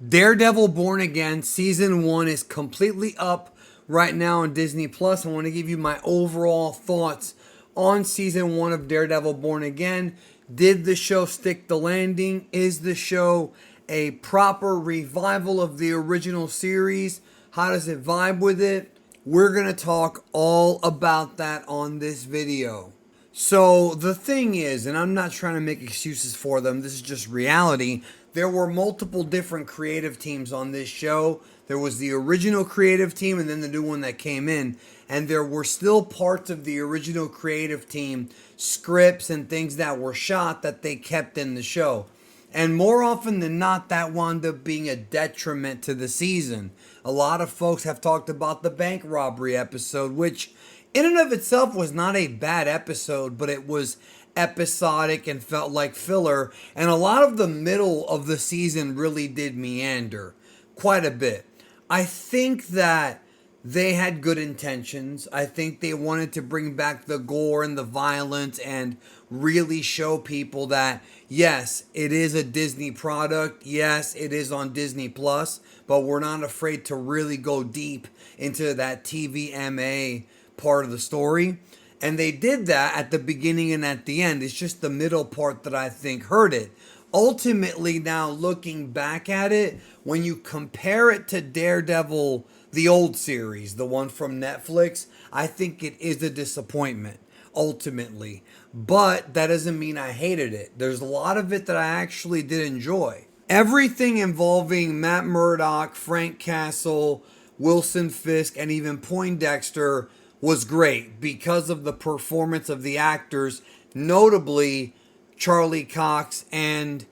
Daredevil Born Again season 1 is completely up right now on Disney Plus. I want to give you my overall thoughts on season 1 of Daredevil Born Again. Did the show stick the landing? Is the show a proper revival of the original series? How does it vibe with it? We're going to talk all about that on this video. So the thing is, and I'm not trying to make excuses for them, this is just reality. There were multiple different creative teams on this show. There was the original creative team and then the new one that came in. And there were still parts of the original creative team, scripts and things that were shot that they kept in the show. And more often than not, that wound up being a detriment to the season. A lot of folks have talked about the bank robbery episode, which in and of itself was not a bad episode, but it was episodic and felt like filler. And a lot of the middle of the season really did meander quite a bit. I think that they had good intentions. I think they wanted to bring back the gore and the violence and really show people that, yes, it is a Disney product. Yes, it is on Disney Plus, but we're not afraid to really go deep into that TVMA part of the story. And they did that at the beginning and at the end. It's just the middle part that I think hurt it. Ultimately, now looking back at it, when you compare it to Daredevil, the old series, the one from Netflix, I think it is a disappointment, ultimately. But that doesn't mean I hated it. There's a lot of it that I actually did enjoy. Everything involving Matt Murdock, Frank Castle, Wilson Fisk, and even Poindexter was great because of the performance of the actors, notably Charlie Cox and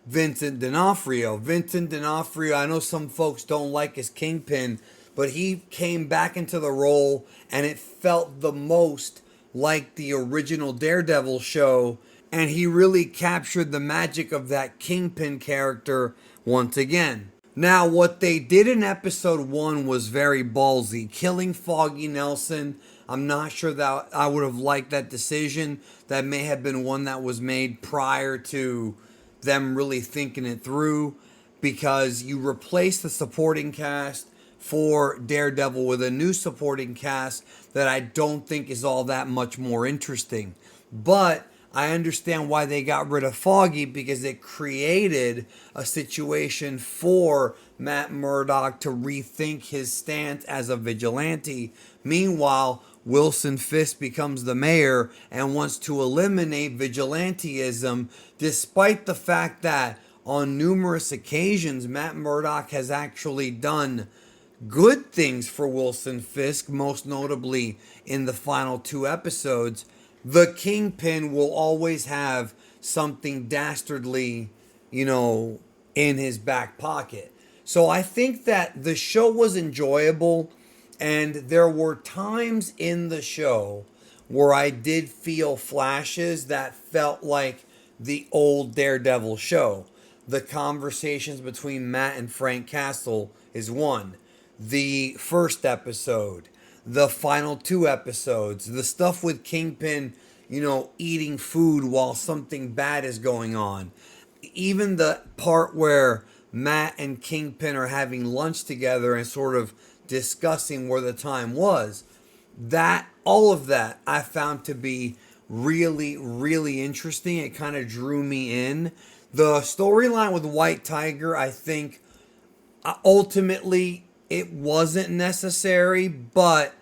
Vincent D'Onofrio. Vincent D'Onofrio, I know some folks don't like his Kingpin, but he came back into the role and it felt the most like the original Daredevil show, and he really captured the magic of that Kingpin character once again. Now, what they did in episode 1 was very ballsy. Killing Foggy Nelson, I'm not sure that I would have liked that decision. That may have been one that was made prior to them really thinking it through, because you replace the supporting cast for Daredevil with a new supporting cast that I don't think is all that much more interesting. But I understand why they got rid of Foggy, because it created a situation for Matt Murdock to rethink his stance as a vigilante. Meanwhile, Wilson Fisk becomes the mayor and wants to eliminate vigilantism, despite the fact that on numerous occasions Matt Murdock has actually done good things for Wilson Fisk, most notably in the final 2 episodes. The Kingpin will always have something dastardly, in his back pocket. So I think that the show was enjoyable, and there were times in the show where I did feel flashes that felt like the old Daredevil show. The conversations between Matt and Frank Castle is one. The first episode, the final 2 episodes, the stuff with Kingpin, eating food while something bad is going on. Even the part where Matt and Kingpin are having lunch together and sort of discussing where the time was. All of that I found to be really, really interesting. It kind of drew me in. The storyline with White Tiger, I think, ultimately it wasn't necessary, but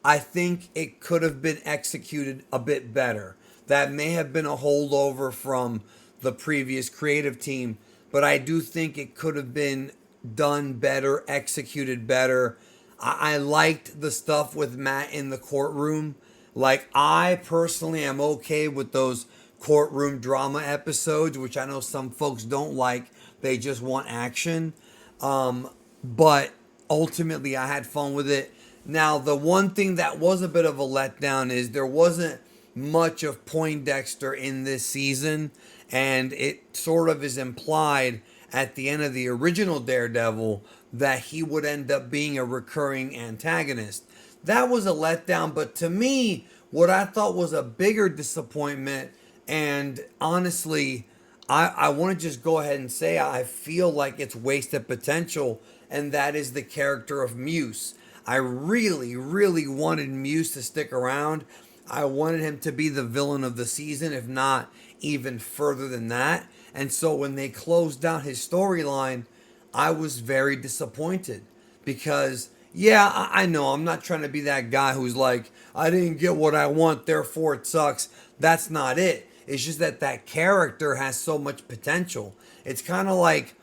I think it could have been executed a bit better. That may have been a holdover from the previous creative team, but I do think it could have been done better, executed better. I liked the stuff with Matt in the courtroom. Like, I personally am okay with those courtroom drama episodes, which I know some folks don't like. They just want action. But ultimately, I had fun with it. Now, the one thing that was a bit of a letdown is there wasn't much of Poindexter in this season, and it sort of is implied at the end of the original Daredevil that he would end up being a recurring antagonist. That was a letdown, but to me, what I thought was a bigger disappointment, and honestly, I want to just go ahead and say I feel like it's wasted potential, and that is the character of Muse. I really, really wanted Muse to stick around. I wanted him to be the villain of the season, if not even further than that. And so when they closed down his storyline, I was very disappointed because, yeah, I know I'm not trying to be that guy who's like, I didn't get what I want, therefore it sucks. That's not it. It's just that that character has so much potential. It's kind of like,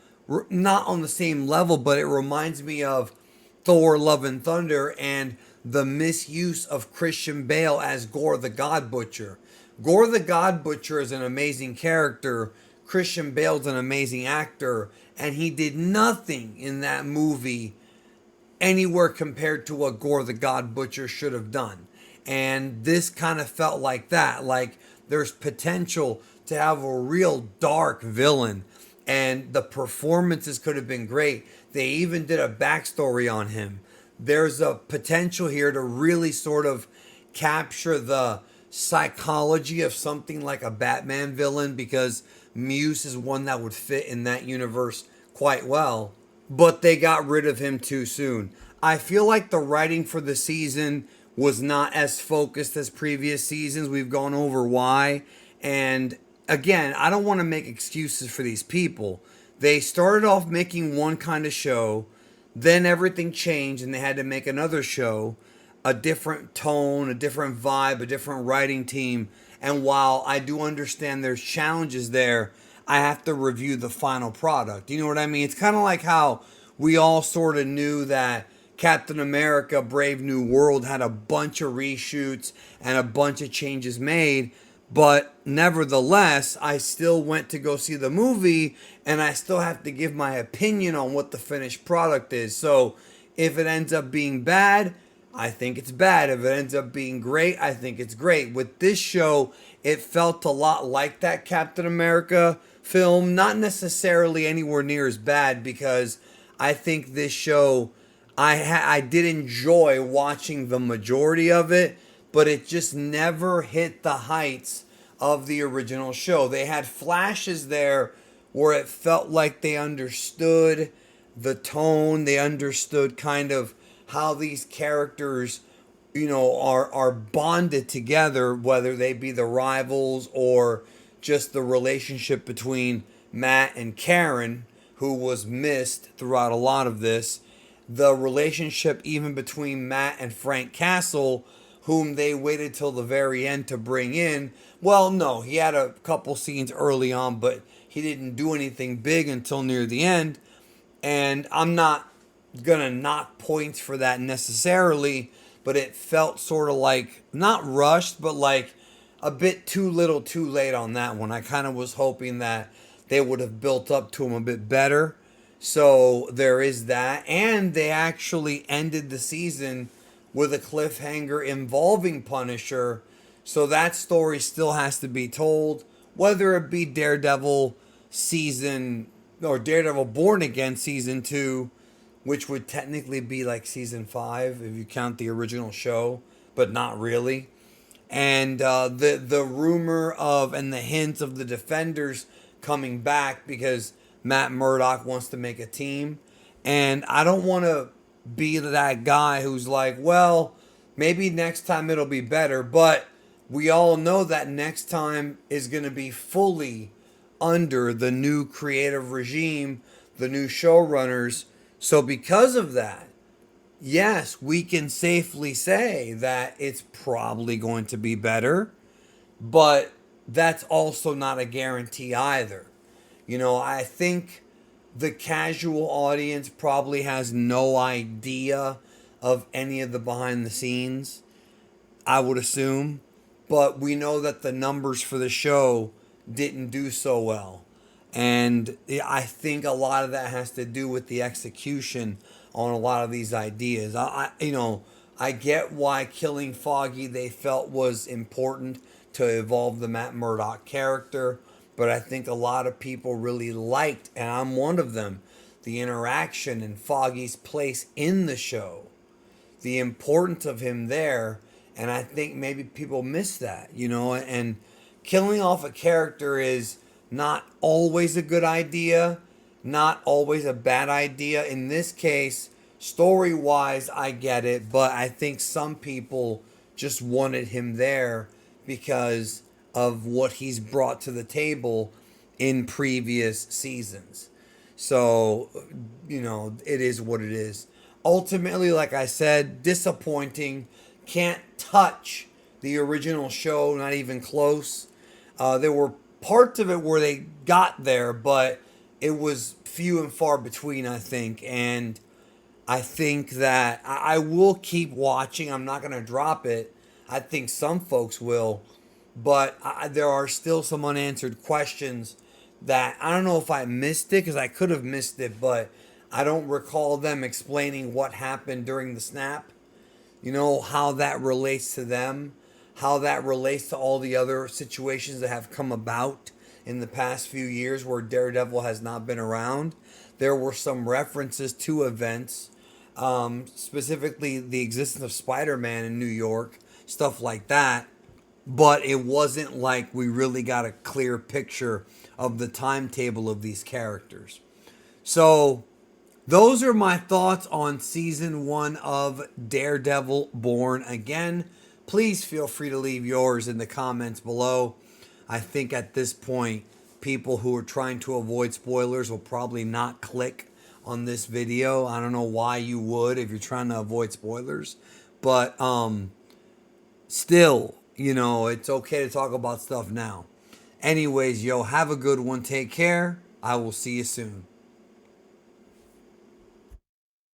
not on the same level, but it reminds me of Thor: Love and Thunder and the misuse of Christian Bale as Gore the God Butcher. Gore the God Butcher is an amazing character. Christian Bale's an amazing actor, and he did nothing in that movie anywhere compared to what Gore the God Butcher should have done. And this kind of felt like that. Like there's potential to have a real dark villain, and the performances could have been great. They even did a backstory on him. There's a potential here to really sort of capture the psychology of something like a Batman villain, because Muse is one that would fit in that universe quite well, but they got rid of him too soon. I feel like the writing for the season was not as focused as previous seasons. We've gone over why. And again, I don't want to make excuses for these people. They started off making one kind of show, then everything changed and they had to make another show, a different tone, a different vibe, a different writing team. And while I do understand there's challenges there, I have to review the final product. You know what I mean? It's kind of like how we all sort of knew that Captain America Brave New World had a bunch of reshoots and a bunch of changes made, but nevertheless, I still went to go see the movie and I still have to give my opinion on what the finished product is. So if it ends up being bad, I think it's bad. If it ends up being great, I think it's great. With this show, it felt a lot like that Captain America film. Not necessarily anywhere near as bad, because I think this show, I did enjoy watching the majority of it, but it just never hit the heights of the original show. They had flashes there where it felt like they understood the tone, they understood kind of how these characters, are bonded together, whether they be the rivals or just the relationship between Matt and Karen, who was missed throughout a lot of this. The relationship even between Matt and Frank Castle, whom they waited till the very end to bring in. Well, no, he had a couple scenes early on, but he didn't do anything big until near the end. And I'm not gonna knock points for that necessarily, but it felt sort of like not rushed, but like a bit too little too late on that one. I kind of was hoping that they would have built up to him a bit better. So there is that. And they actually ended the season with a cliffhanger involving Punisher. So that story still has to be told, whether it be Daredevil season or Daredevil Born Again season 2, which would technically be like season 5 if you count the original show, but not really. And the rumor of and the hints of the Defenders coming back because Matt Murdock wants to make a team. And I don't want to be that guy who's like, well, maybe next time it'll be better. But we all know that next time is going to be fully under the new creative regime, the new showrunners. So because of that, yes, we can safely say that it's probably going to be better, but that's also not a guarantee either. I think the casual audience probably has no idea of any of the behind the scenes, I would assume, but we know that the numbers for the show didn't do so well. And I think a lot of that has to do with the execution on a lot of these ideas. I get why killing Foggy they felt was important to evolve the Matt Murdock character, but I think a lot of people really liked, and I'm one of them, the interaction and Foggy's place in the show, the importance of him there, and I think maybe people miss that, and killing off a character is Not always a good idea, not always a bad idea. In this case, story wise, I get it, but I think some people just wanted him there because of what he's brought to the table in previous seasons. So, it is what it is. Ultimately, like I said, disappointing. Can't touch the original show, not even close. There were parts of it where they got there, but it was few and far between, I think. And I think that I will keep watching. I'm not going to drop it. I think some folks will. But there are still some unanswered questions that I don't know if I missed it because I could have missed it, but I don't recall them explaining what happened during the snap. How that relates to them, how that relates to all the other situations that have come about in the past few years where Daredevil has not been around. There were some references to events, specifically the existence of Spider-Man in New York, stuff like that. But it wasn't like we really got a clear picture of the timetable of these characters. So those are my thoughts on season 1 of Daredevil Born Again. Please feel free to leave yours in the comments below. I think at this point, people who are trying to avoid spoilers will probably not click on this video. I don't know why you would if you're trying to avoid spoilers. But still, it's okay to talk about stuff now. Anyways, have a good one. Take care. I will see you soon.